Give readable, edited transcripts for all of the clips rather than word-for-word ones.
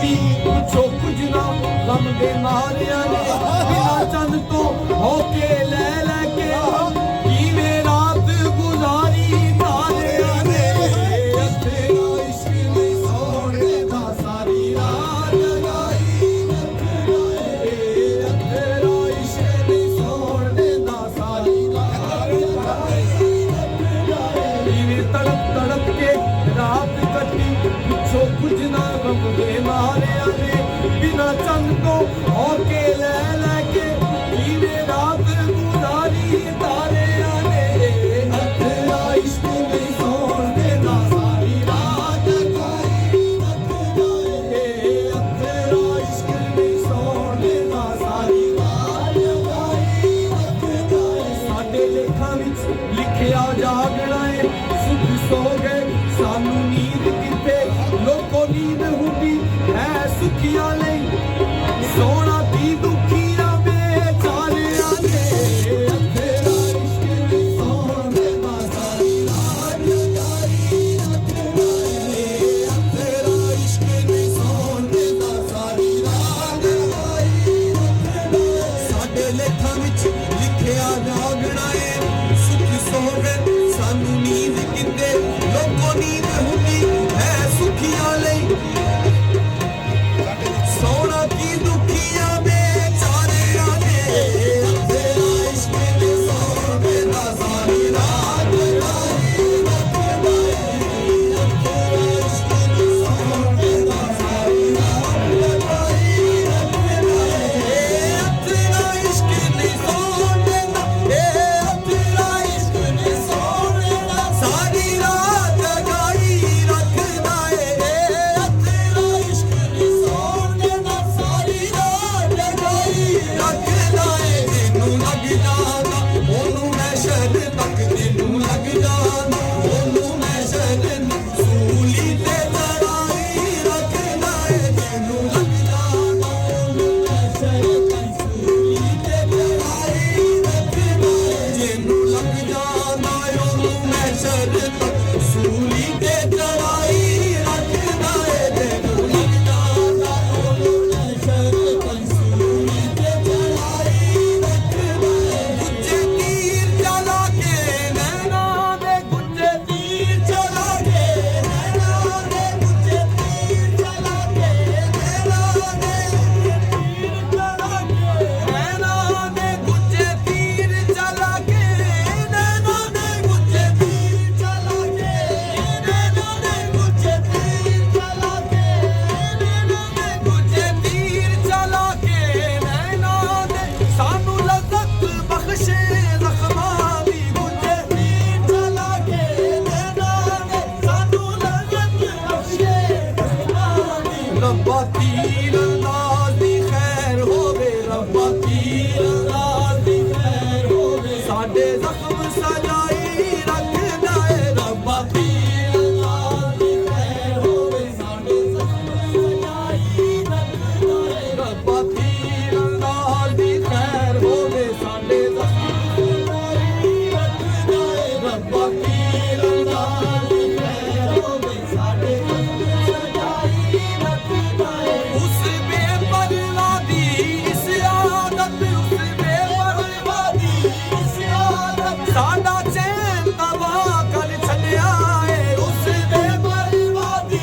कट्टी पिछो कुछ ना गम दे मारिया ने बिना चंद तो होके ले लेके कीवे रात गुजारी तारिया ने तेरा इश्क नहीं सोने दा सारी रात जगाई तेरा इश्क नहीं सोने दा सारी रात कीवे तड़प तड़प के रात कट्टी पिछो कुछ ना गम दे मारिया ने बिना चंद तो होके ले लेके कीवे रात गुजारी तारिया ने तेरा इश्क नहीं सोने दा सारी रात जगाई तेरा इश्क नहीं सोने दा सारी रात जगाई साडे लेखां विच लिखिया जागना है सुख सो गए सानू नींद किथे लोको नींद हुंदी है सुखिया नहीं सोना दी दुखिया बेचारिया ने तेरा इश्क नहीं सोने दा सारी रात जगाई तेरा इश्क नहीं सोने दा सारी रात जगाई साडे लेखां विच लिखिया जागना है सुख सो गए सानू नींद किते लोको नींद हुंदी है सुखिया नहीं सोना की दुखिया बेचारिया ने तेरा इश्क नहीं सोने दा सारी रात जगाई तेरा इश्क नहीं सोने दा सारी रात जगाई तेरा इश्क नहीं सोने दा तेरा इश्क नहीं सोने दा सारी रात जगाई रखदा है तेरा इश्क नहीं सोने दा सारी रात जगाई रखदा है तेनू लग जाना ओनू मैं शहद तक तेनू लग जाना ओनू मैं शहद सूली ते चढ़ाई रखदा है तेनू लग जाना ओनू मैं शहद सूली ते चढ़ाई रखदा है तेनू लग जाना ओनू मैं शहद तक सूली ते चढ़ाई रखदा है तेनू लग जाना ओनू मैं शहद तक सूली ते चढ़ाई रखदा है गुज्जे तीर चला के नैना दे गुज्जे तीर चला के नैना दे गुज्जे तीर चला के नैना दे गुज्जे तीर चला के नैना दे गुज्जे तीर चला के नैना दे गुज्जे तीर चला के नैना दे गुज्जे तीर चला के नैना दे सानू लज़्ज़त बख्शे ज़ख्मां दी गुज्जे तीर चला के नैना दे सानू लज़्ज़त बख्शे ज़ख्मां दी रब्बा तीर अंदाज़ दी खैर होवे रब्बा तीर अंदाज़ दी खैर होवे साडे ज़ख्म सजाई रखदा है रब्बा तीर अंदाज़ दी खैर होवे साडे ज़ख्म सजाई रखदा है रब्बा तीर अंदाज़ दी खैर होवे साडे ज़ख्म सजाई रखदा है रब्बा तीर अंदाज़ दी खैर होवे साडे ज़ख्म सजाई रखदा है उस बेपरवाह दी इस आदत उस बेपरवाह दी इस आदत साडा चैन तबाह कर छड्या है उस बेपरवाह दी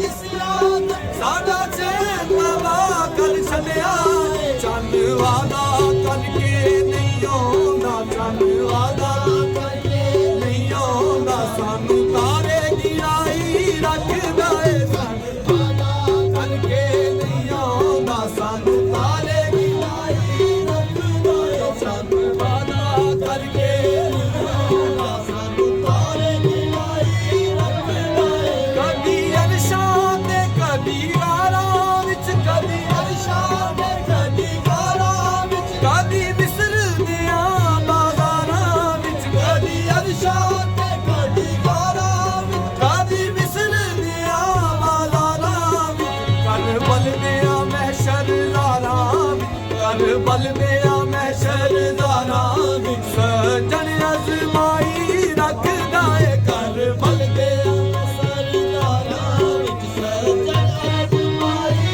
इस आदत साडा चैन तबाह कर छड्या है चंद वादा करके नहीं आउंदा चंद वादा करके नहीं आउंदा सानू तारे गिराई रखदा है चंद वादा करके नहीं आउंदा सानू तारे गिराई रखदा है चंद वादा करके नहीं आउंदा सानू तारे गिराई रखदा है कदी अरशां ते कदी गारां विच कदी अरशां ते कदी गारां विच कदी मिस्र दियां बाज़ारां विच कदी अरशां ते कदी गारां विच कदी मिस्र दियां बाज़ारां विच करबल दियां महशर ज़ारां विच करबल दियां महशर ज़ारां विच सजन अज़माई रखदा है करबल दियां महशर ज़ारां विच सजन अज़माई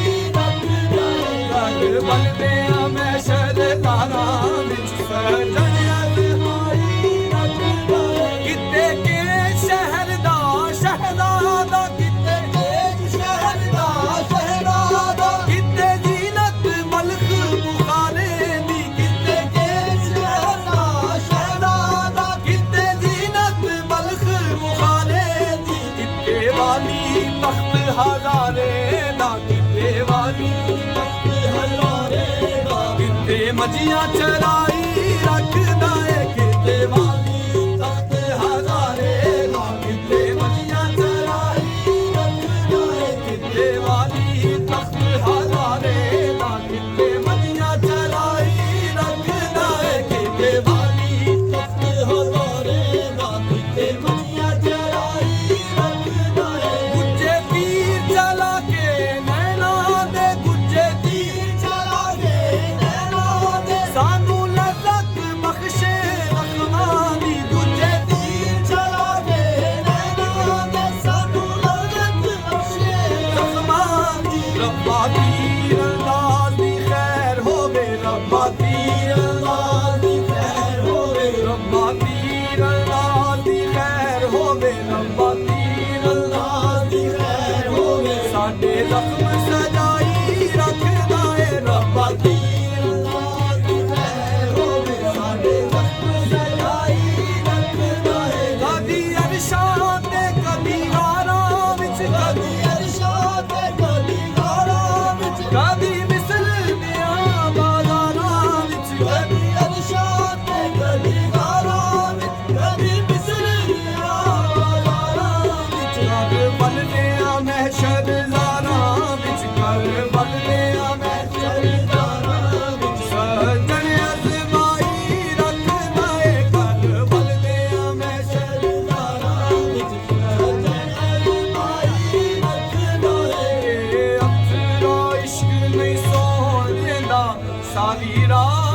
ਬਲਦਿਆਂ ਮੈਂ ਸ਼ਰਦਾਰਾਂ ਵਿੱਚ ਸਜਣਿਆ ਦਿਹਾਈ ਰੱਖਦਾ ਏ ਕਿਤੇ ਕੇ ਸ਼ਹਿਰ ਦਾ ਸ਼ਹਿਜ਼ਾਦਾ ਕਿਤੇ ਕੇ ਸ਼ਹਿਰ ਦਾ ਸ਼ਹਿਜ਼ਾਦਾ ਕਿਤੇ ਜ਼ੀਨਤ ਬਲਖ ਬੁਖਾਰੇ ਦੀ ਕਿਤੇ ਕੇ ਸ਼ਹਿਰ ਦਾ ਸ਼ਹਿਜ਼ਾਦਾ ਕਿਤੇ ਜ਼ੀਨਤ ਬਲਖ ਬੁਖਾਰੇ ਦੀ ਕਿਤੇ ਵਾਲੀ ਤਖਤ ਹਜ਼ਾਰੇ ਦਾ ਕਿਤੇ ਵਾਲੀ ਤਖਤ ਹਜ਼ਾਰੇ ਦਾ ਕਿਤੇ ਮੱਝੀਆਂ ਚਰਾਈ ਰੱਖਦਾ ਏ ਕਿਤੇ ਵਾਲੀ ਤਖਤ ਹਜ਼ਾਰੇ ਦਾ ਕਿਤੇ ਮੱਝੀਆਂ ਚਰਾਈ ਰੱਖਦਾ ਏ ਕਿਤੇ ਵਾਲੀ ਤਖਤ ਹਜ਼ਾਰੇ ਦਾ ਕਿਤੇ ਮੱਝੀਆਂ ਚਰਾਈ ਰੱਖਦਾ ਏ ਕਿਤੇ ਵਾਲੀ ਤਖਤ ਹਜ਼ਾਰੇ ਦਾ ਕਿਤੇ ਮੱਝੀਆਂ ਚਰਾਈ ਰੱਖਦਾ ਏ ਗੁੱਜੇ ਤੀਰ ਚਲਾ ਕੇ ਨੈਣਾ ਦੇ ਗੁੱਜੇ ਤੀਰ ਚਲਾ ਕੇ ਨੈਣਾ ਦੇ ਸਾਨੂੰ ਲਜ਼ਤ ਬਖਸ਼ੇ ਜ਼ਖਮਾਂ ਦੀ ਗੁੱਜੇ ਤੀਰ ਚਲਾ ਕੇ ਨੈਣਾ ਦੇ ਸਾਨੂੰ ਲਜ਼ਤ ਬਖਸ਼ੇ ਜ਼ਖਮਾਂ ਦੀ ਰੱਬਾ ਤੀਰ ਅੰਦਾਜ਼ ਦੀ ਖੈਰ ਹੋਵੇ ਰੱਬਾ ਤੀਰ ਅੰਦਾਜ਼ ਦੀ ਖੈਰ ਹੋਵੇ ਰੱਬਾ ਤੀਰ ਅੰਦਾਜ਼ ਦੀ ਖੈਰ ਹੋਵੇ ਰੱਬਾ ਤੀਰ ਅੰਦਾਜ਼ ਦੀ ਖੈਰ ਹੋਵੇ ਸਾਡੇ ਜ਼ਖਮ ਸਜਾਈ ਰੱਖਦਾ ਏ ਰੱਬਾ ਤੀਰ ਅੰਦਾਜ਼ ਦੀ ਖੈਰ ਹੋਵੇ ਸਾਡੇ ਜ਼ਖਮ ਸਜਾਈ ਰੱਖਦਾ ਏ ਕਦੀ ਅਰਸ਼ਾਂ ਤੇ ਕਦੀ ਗਾਰਾਂ ਵਿੱਚ ਕਦੀ ਅਰਸ਼ਾਂ ਤੇ ਕਦੀ ਗਾਰਾਂ ਵਿੱਚ ਕਦੀ ਮਿਸਲ ਦੀਆਂ ਬਾਜ਼ਾਰਾਂ ਵਿੱਚ ਕਦੀ ਅਰਸ਼ਾਂ ਤੇ ਕਦੀ ਗਾਰਾਂ ਵਿੱਚ ਕਦੀ ਮਿਸਲ ਦੀਆਂ ਬਾਜ਼ਾਰਾਂ ਵਿੱਚ ਕਰ ਬਲਦਿਆਂ ਮਹਿਸ਼ਰ ਜ਼ਾਰਾਂ ਵਿੱਚ ਕਰ ਬਲਦਿਆਂ ਮਹਿਸ਼ਰ ਜ਼ਾਰਾਂ ਵਿੱਚ ਸਜਣ ਅਜ਼ਮਾਈ ਰੱਖਦਾ ਏ ਕਰ ਬਲਦਿਆਂ ਮਹਿਸ਼ਰ ਜ਼ਾਰਾਂ ਵਿੱਚ ਸਜਣ ਅਜ਼ਮਾਈ ਰੱਖਦਾ ਏ ਅਫਸਰਾ ਇਸ਼ਕ ਨਹੀਂ ਸੌਣ ਦਿੰਦਾ ਸਾਰੀ ਰਾਤ